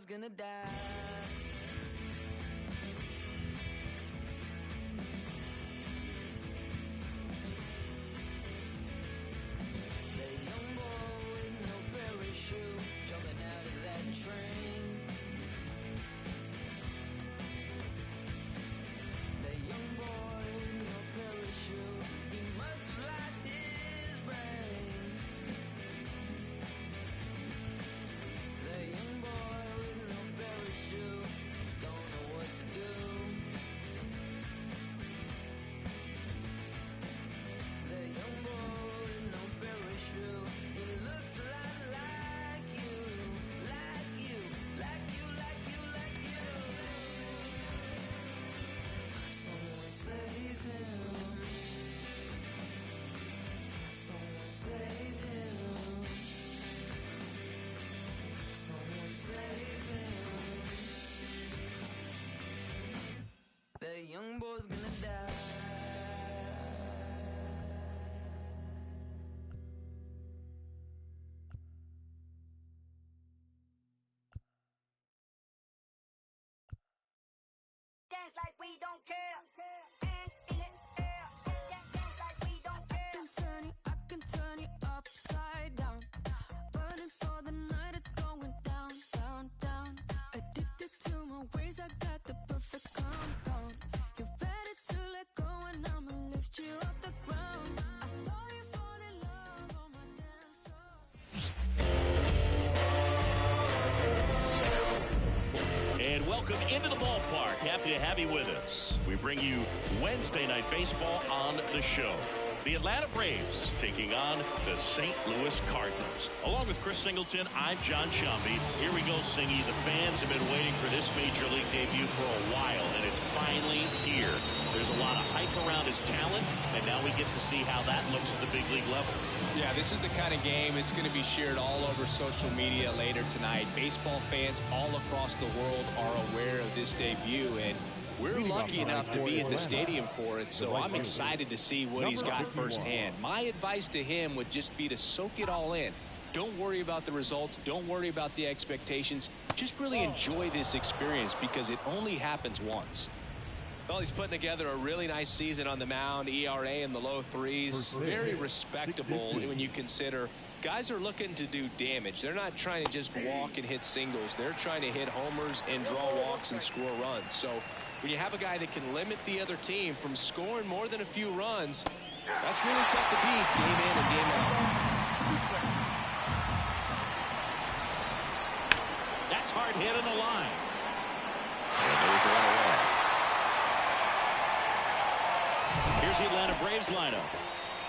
boy's gonna die. The young boy with no parachute jumping out of that train. The young boy with no parachute, he must have lost his brain. The young boy with no parachute don't know what to do. The young boy with no parachute, he looks a lot like you, like you, like you, like you, like you. Someone save him. Someone save him. Someone save him. The young boy's gonna die. Dance like we don't care. Hands in the air. Dance like we don't care. I can turn you upside down. Burning for the night, it's going down, down, down. Addicted to my ways, I got the perfect compound. You're ready to let go and I'ma lift you off the ground. I saw you fall in love on my dance floor. And welcome into the ballpark. Happy to have you with us. We bring you Wednesday Night Baseball on the show. The Atlanta Braves taking on the St. Louis Cardinals. Along with Chris Singleton, I'm John Sciambi. Here we go, Singy. The fans have been waiting for this major league debut for a while, and it's finally here. There's a lot of hype around his talent, and now we get to see how that looks at the big league level. Yeah, this is the kind of game it's going to be shared all over social media later tonight. Baseball fans all across the world are aware of this debut, and we're lucky enough to be at the stadium for it, so I'm excited to see what he's got firsthand. My advice to him would just be to soak it all in. Don't worry about the results. Don't worry about the expectations. Just really enjoy this experience because it only happens once. Well, he's putting together a really nice season on the mound. ERA in the low threes. Very respectable when you consider guys are looking to do damage. They're not trying to just walk and hit singles. They're trying to hit homers and draw walks and score runs. So when you have a guy that can limit the other team from scoring more than a few runs, that's really tough to beat game in and game out. That's hard hit on the line. And there's one away. Here's the Atlanta Braves lineup.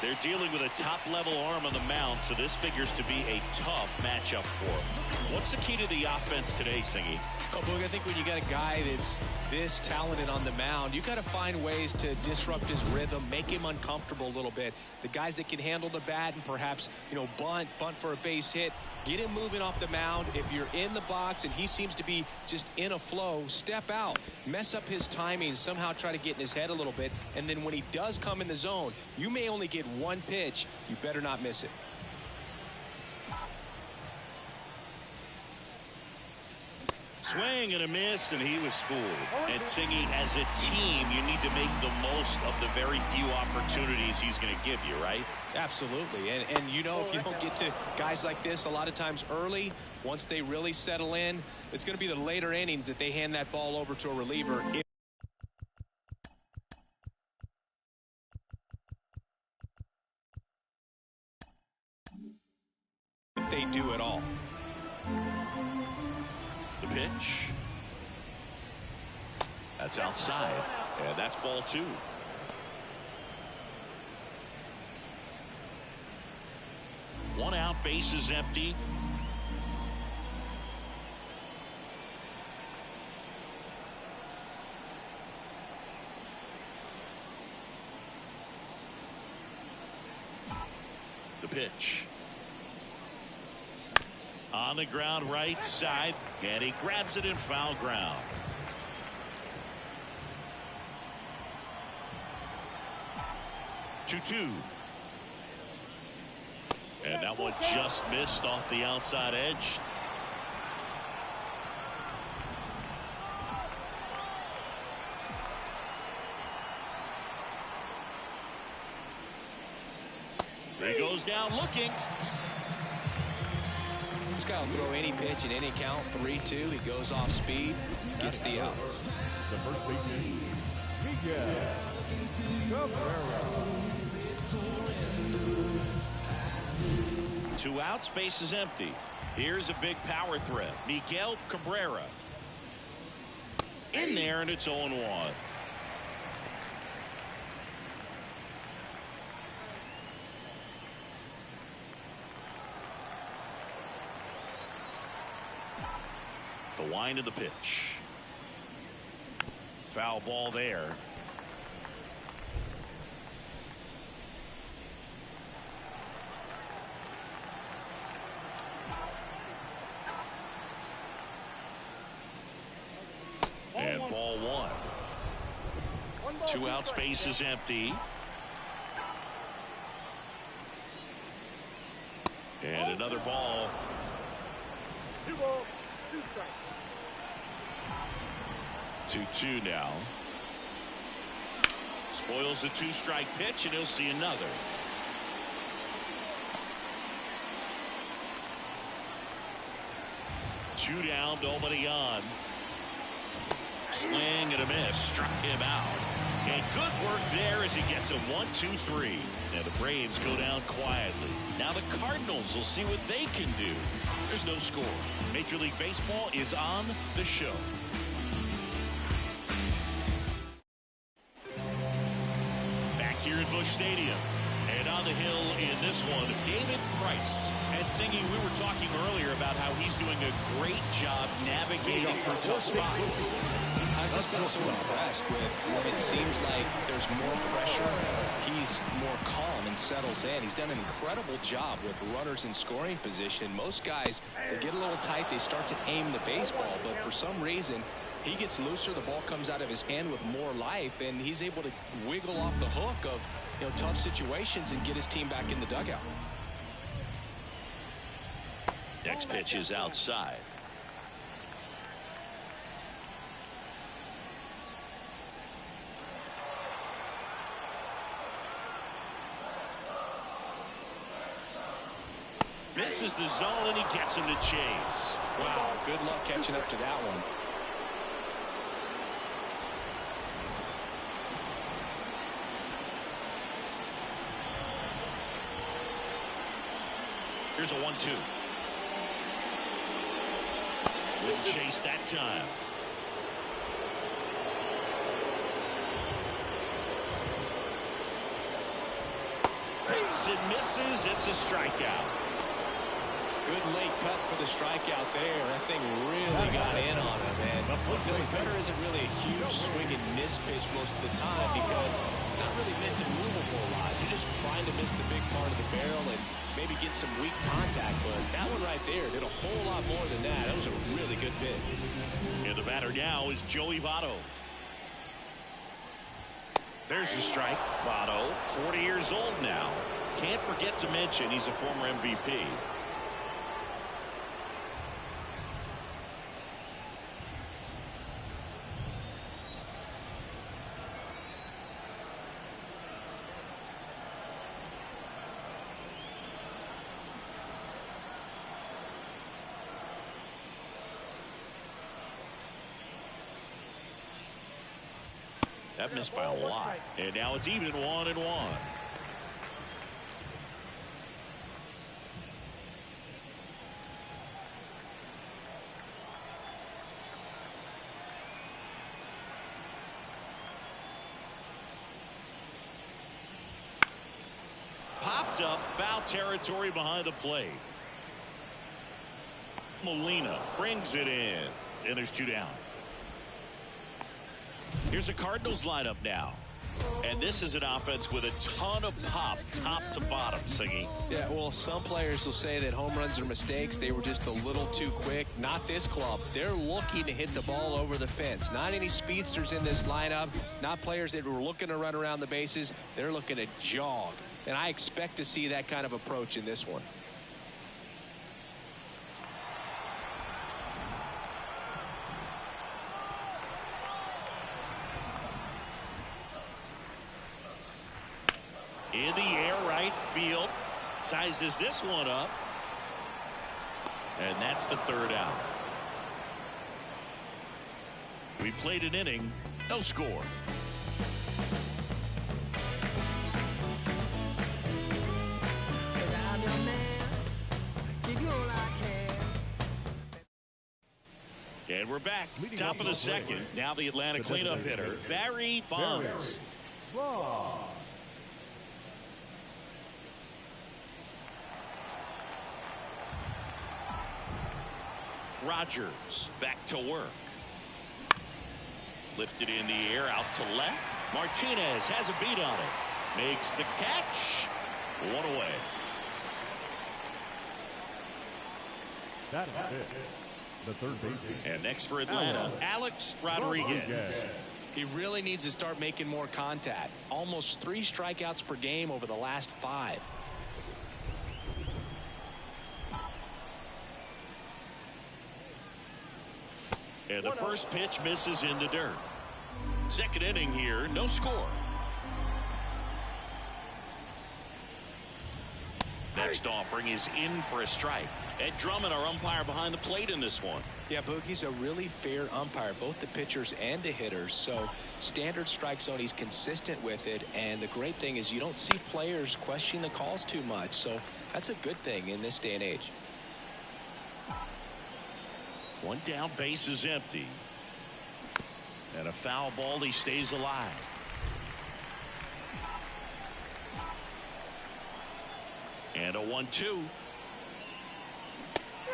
They're dealing with a top-level arm on the mound, so this figures to be a tough matchup for them. What's the key to the offense today, Singy? Oh, Boog, I think when you got a guy that's this talented on the mound, you got to find ways to disrupt his rhythm, make him uncomfortable a little bit. The guys that can handle the bat and perhaps, bunt for a base hit, get him moving off the mound. If you're in the box and he seems to be just in a flow, step out, mess up his timing, somehow try to get in his head a little bit. And then when he does come in the zone, you may only get one pitch. You better not miss it. Swing and a miss, and he was fooled. And Singy, as a team, you need to make the most of the very few opportunities he's going to give you, right? Absolutely. And if you don't get to guys like this a lot of times early, once they really settle in, it's going to be the later innings that they hand that ball over to a reliever. If they do at all. The pitch. That's outside. And that's ball two. One out, bases empty. The pitch. On the ground, right side, and he grabs it in foul ground. Two. And that one just missed off the outside edge. Runners now looking. This guy will throw any pitch in any count. 3-2. He goes off speed, gets the out. The first baseman, Miguel Cabrera. 2 outs, base is empty. Here's a big power threat. Miguel Cabrera. In there, and it's 0-1. The wind of the pitch. Foul ball there. And ball 1. 2 out, space is empty. And another ball. 2-2 now. Spoils the 2-strike pitch, and he'll see another. Two down, nobody on. Swing and a miss, struck him out. And good work there as he gets a 1-2-3. And the Braves go down quietly. Now the Cardinals will see what they can do. There's no score. Major League Baseball is on the show. Back here at Busch Stadium. And on the hill in this one, David Price. And Singy, we were talking earlier about how he's doing a great job navigating through tough spots. I've just been so impressed with when it seems like there's more pressure. He's more calm and settles in. He's done an incredible job with runners in scoring position. Most guys, they get a little tight. They start to aim the baseball. But for some reason, he gets looser. The ball comes out of his hand with more life. And he's able to wiggle off the hook of tough situations and get his team back in the dugout. Next pitch is outside. Misses the zone, and he gets him to chase. Wow, good luck catching up to that one. Here's a 1-2. Good chase that time. Hits and misses. It's a strikeout. Good late cut for the strikeout there. That thing really got in on him, man. The cutter isn't really a huge swing and miss pitch most of the time because it's not really meant to move a whole lot. You're just trying to miss the big part of the barrel and maybe get some weak contact. But that one right there did a whole lot more than that. That was a really good bit. And the batter now is Joey Votto. There's the strike. Votto, 40 years old now. Can't forget to mention he's a former MVP. That missed by a lot. And now it's even 1-1. Popped up, foul territory behind the plate. Molina brings it in. And there's 2 down. Here's the Cardinals lineup now. And this is an offense with a ton of pop, top to bottom, Singy. Yeah, well, some players will say that home runs are mistakes. They were just a little too quick. Not this club. They're looking to hit the ball over the fence. Not any speedsters in this lineup. Not players that were looking to run around the bases. They're looking to jog. And I expect to see that kind of approach in this one. In the air, right field. Sizes this one up. And that's the third out. We played an inning, no score. And we're back. Top of the second. Now the Atlanta cleanup hitter, Barry Bonds. Rogers back to work. Lifted in the air out to left. Martinez has a beat on it. Makes the catch. One away. That is it. The third baseman. And next for Atlanta, Alex Rodriguez. He really needs to start making more contact. Almost 3 strikeouts per game over the last 5. And the first pitch misses in the dirt. Second inning here, no score. Next offering is in for a strike. Ed Drummond, our umpire behind the plate in this one. Yeah, Boogie's a really fair umpire, both the pitchers and the hitters. So standard strike zone, he's consistent with it. And the great thing is you don't see players question the calls too much. So that's a good thing in this day and age. One down, base is empty. And a foul ball, he stays alive. And a 1-2.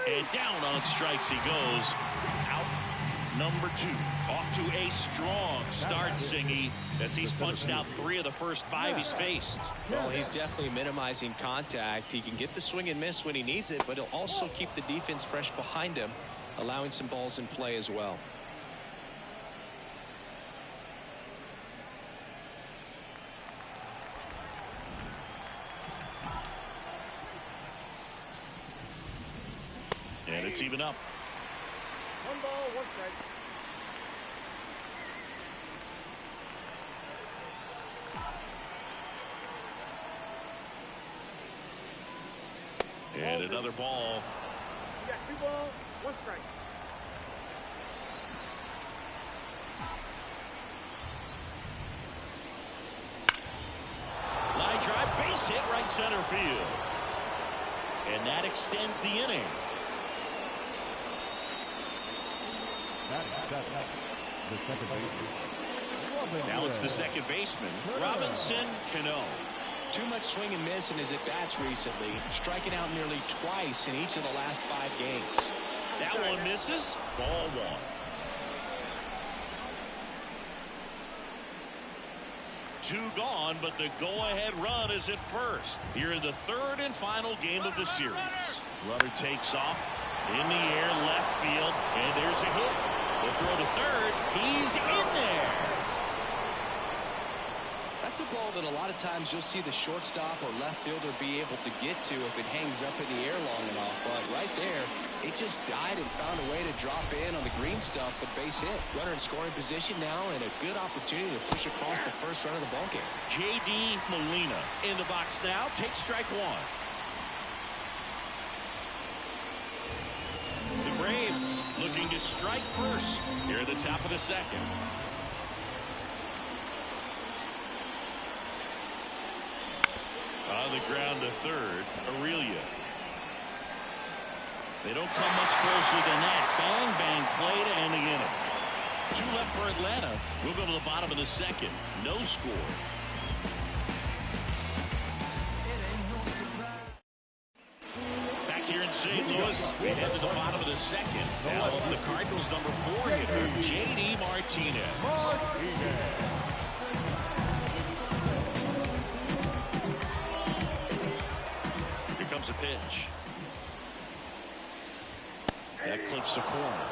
And down on strikes he goes. Out number 2. Off to a strong start, Singy, as he's punched out 3 of the first 5 he's faced. Well, he's definitely minimizing contact. He can get the swing and miss when he needs it, but he'll also keep the defense fresh behind him, allowing some balls in play as well. And it's even up. 1 ball, 1 strike. And another ball. You got 2 balls, 1 strike. Line drive, base hit, right center field. And that extends the inning. The second baseman. Now it's the second baseman, Robinson Cano. Too much swing and miss in his at-bats recently, striking out nearly twice in each of the last 5 games. That one misses. Ball 1. 2 gone, but the go-ahead run is at first. Here in the third and final game of the series. Runner takes off in the air, left field, and there's a hit. The throw to third. He's in there. That's a ball that a lot of times you'll see the shortstop or left fielder be able to get to if it hangs up in the air long enough. But right there, it just died and found a way to drop in on the green stuff, but base hit. Runner in scoring position now and a good opportunity to push across the first run of the ballgame. J.D. Molina in the box now. Takes strike 1. The Braves looking to strike first here at the top of the second. On the ground to third, Aurelia. They don't come much closer than that. Bang, bang play to end the inning. 2 left for Atlanta. We'll go to the bottom of the second. No score. Back here in St. Louis, we head to the bottom of the second. Now up the Cardinals' number 4 hitter, J.D. Martinez. Here comes a pitch. That clips the corner.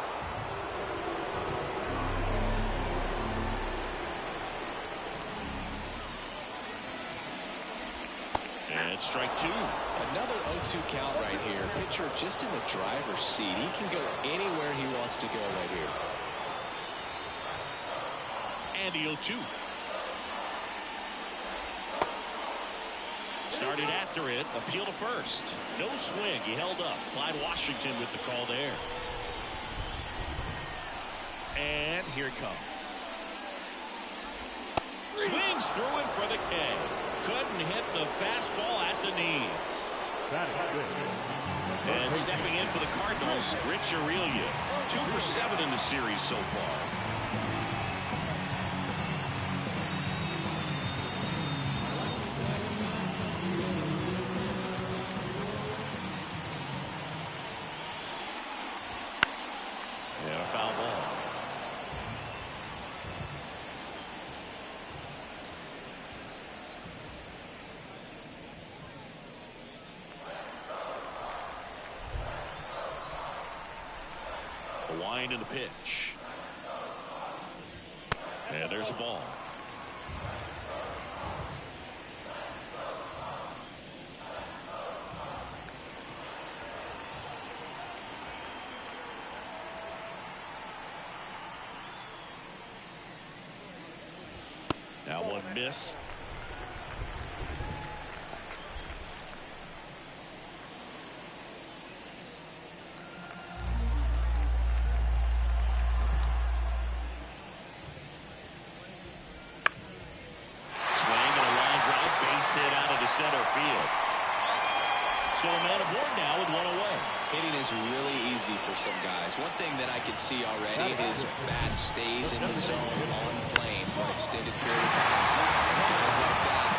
And strike 2. Another 0-2 count right here. Pitcher just in the driver's seat. He can go anywhere he wants to go right here. And the 0-2. Starting started after it. Appeal to first. No swing. He held up. Clyde Washington with the call there. And here it comes. Swings through it for the K. Couldn't hit the fastball at the knees. That is good. And stepping in for the Cardinals, Rich Aurelia. 2 for 7 in the series so far. And a foul ball. The wind and the pitch. And there's a ball. That one missed. Center field. So a man aboard now with one away. Hitting is really easy for some guys. One thing that I can see already is bat stays in the zone on plane for an extended period of time. Guys like that,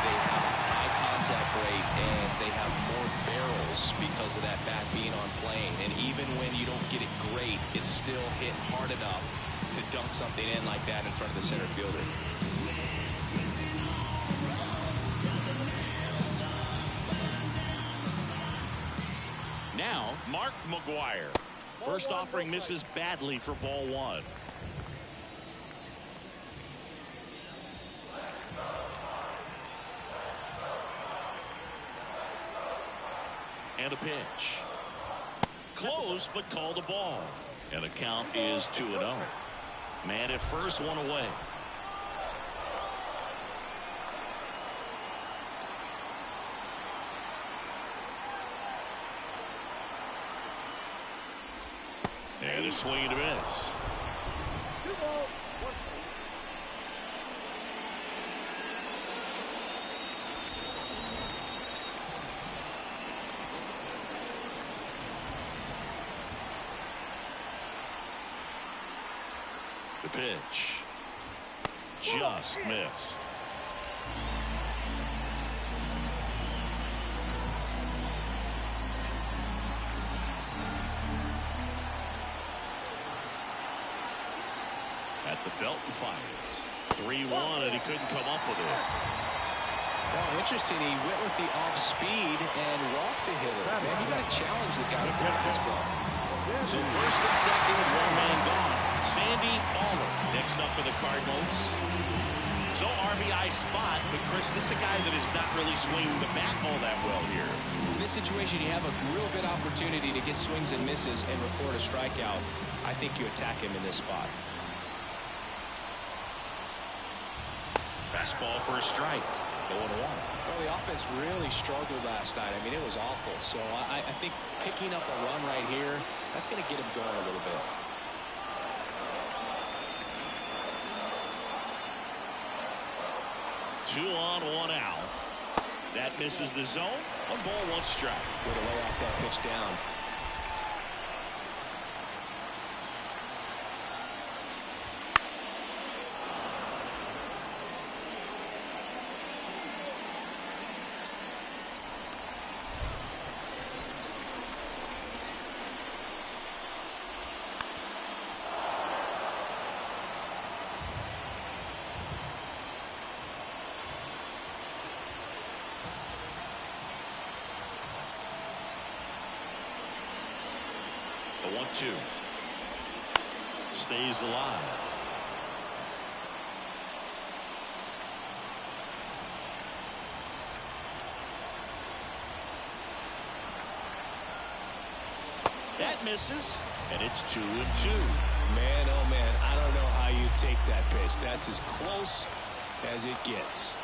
they have a high contact rate and they have more barrels because of that bat being on plane. And even when you don't get it great, it's still hit hard enough to dunk something in like that in front of the center fielder. Now, Mark McGwire. First offering misses badly for ball 1. And a pitch. Close, but called a ball. And the count is 2-0. Man at first, one away. And a swing and a miss. The pitch. Just missed. At the belt and fires. 3-1, and he couldn't come up with it. Well, interesting. He went with the off speed and walked the hitter. Man, you got to challenge the guy with the fastball. So first and second, one man gone. Sandy Alomar next up for the Cardinals. So RBI spot, but Chris, this is a guy that is not really swinging the bat all that well here. In this situation, you have a real good opportunity to get swings and misses and record a strikeout. I think you attack him in this spot. Fastball for a strike. 0-1. Well, the offense really struggled last night. I mean, it was awful. So I think picking up a run right here, that's going to get him going a little bit. Two on, one out. That misses the zone. 1 ball, 1 strike. Way to lay off that pitch down. The 1-2. Stays alive. That misses, and it's 2-2. Man, oh man, I don't know how you take that pitch. That's as close as it gets.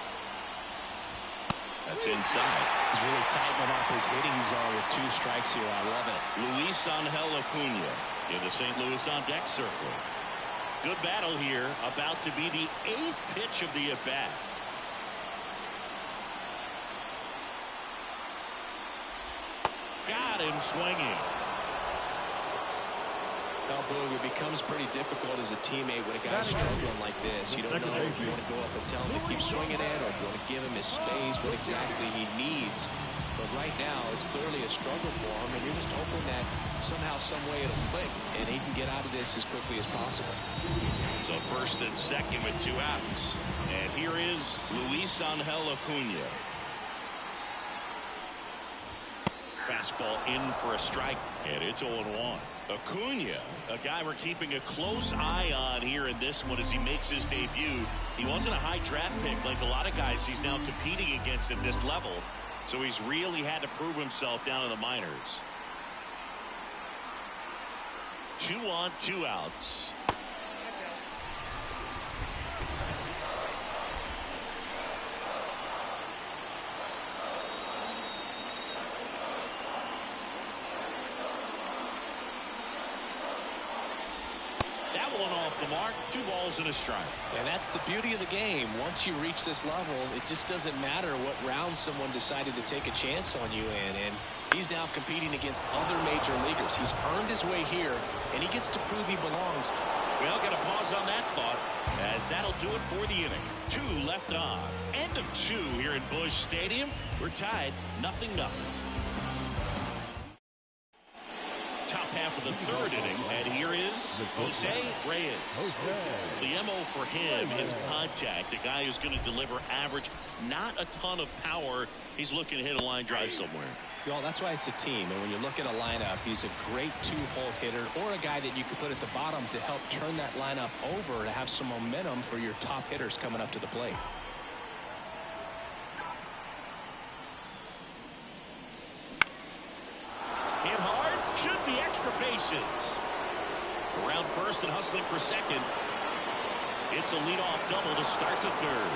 That's inside. He's really tightening up his hitting zone with 2 strikes here. I love it. Luisangel Acuña in the St. Louis on deck circle. Good battle here. About to be the 8th pitch of the at-bat. Got him swinging. Now, Boog, it becomes pretty difficult as a teammate when a guy's struggling like this. You don't know if you want to go up and tell him to keep swinging it or if you want to give him his space, what exactly he needs. But right now, it's clearly a struggle for him, and you're just hoping that somehow, some way it'll click, and he can get out of this as quickly as possible. So first and second with 2 outs. And here is Luisangel Acuña. Fastball in for a strike, and it's 0-1. Acuña, a guy we're keeping a close eye on here in this one as he makes his debut. He wasn't a high draft pick like a lot of guys he's now competing against at this level, so he's really had to prove himself down in the minors. 2 on, 2 outs. One off the mark, 2 balls and a strike. And that's the beauty of the game. Once you reach this level, it just doesn't matter what round someone decided to take a chance on you in. And he's now competing against other major leaguers. He's earned his way here, and he gets to prove he belongs. Well, got to pause on that thought, as that'll do it for the inning. 2 left on. End of 2 here in Busch Stadium. We're tied 0-0. Top half of the 3rd inning, and here is José Reyes. The MO for him is contact. A guy who's going to deliver average, not a ton of power. He's looking to hit a line drive somewhere. Well, that's why it's a team, and when you look at a lineup, he's a great 2-hole hitter or a guy that you could put at the bottom to help turn that lineup over to have some momentum for your top hitters coming up to the plate. Hit hard, should be extra bases. Around first and hustling for second. It's a leadoff double to start the 3rd.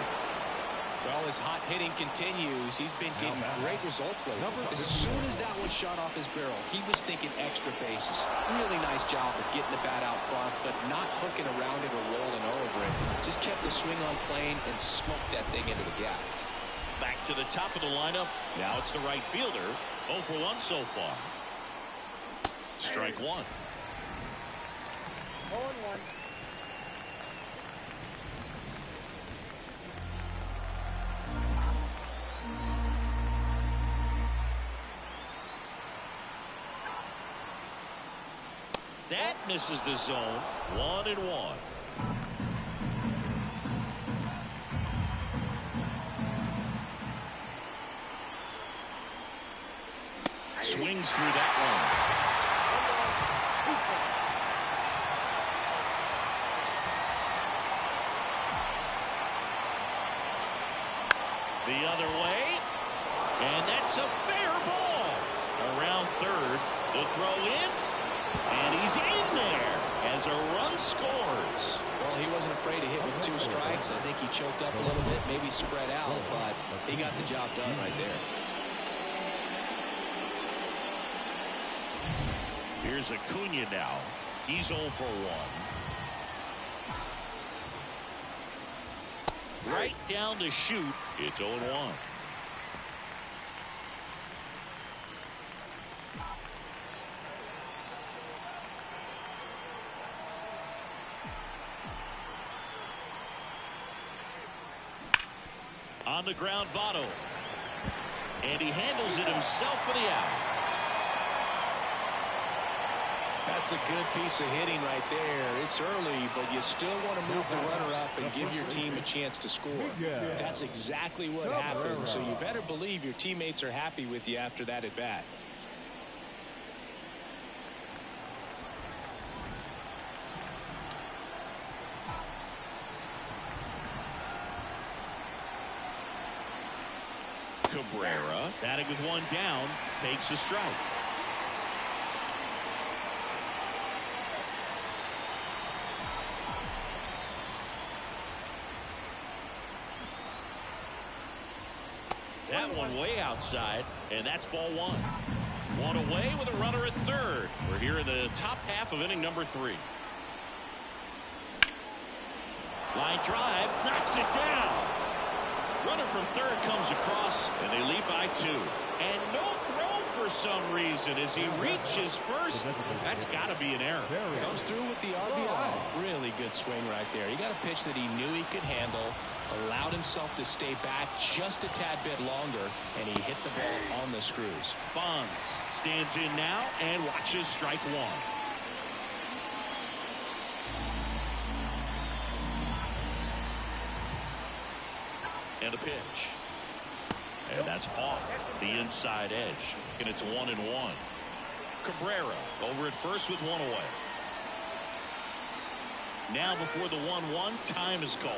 Well, his hot hitting continues. He's been getting great results lately. As soon as that one shot off his barrel, he was thinking extra bases. Really nice job of getting the bat out front, but not hooking around it or rolling over it. Just kept the swing on plane and smoked that thing into the gap. Back to the top of the lineup. Now it's the right fielder. 0 for 1 so far. Strike 1. 0-1. That misses the zone. 1-1. Swings through that one. The other way, and that's a fair ball. Around 3rd, the throw in, and he's in there as a run scores. Well, he wasn't afraid to hit with 2 strikes. I think he choked up a little bit, maybe spread out, but he got the job done right there. Here's Acuña now. He's 0 for 1. Right down to shoot. It's 0-1. On the ground, Votto. And he handles it himself for the out. That's a good piece of hitting right there. It's early, but you still want to move the runner up and give your team a chance to score. That's exactly what happened, so you better believe your teammates are happy with you after that at bat. Cabrera, batting with 1 down, takes a strike. That one outside, and that's ball one. One away with a runner at third. We're here in the top half of inning number 3. Line drive, knocks it down. Runner from third comes across, and they lead by 2. And no throw for some reason as he reaches first. That's got to be an error. Comes through with the RBI. Really good swing right there. He got a pitch that he knew he could handle, allowed himself to stay back just a tad bit longer, and he hit the ball on the screws. Bonds stands in now and watches strike 1. And a pitch. And that's off the inside edge. And it's 1-1. Cabrera over at first with 1 away. Now before the 1-1, time is called.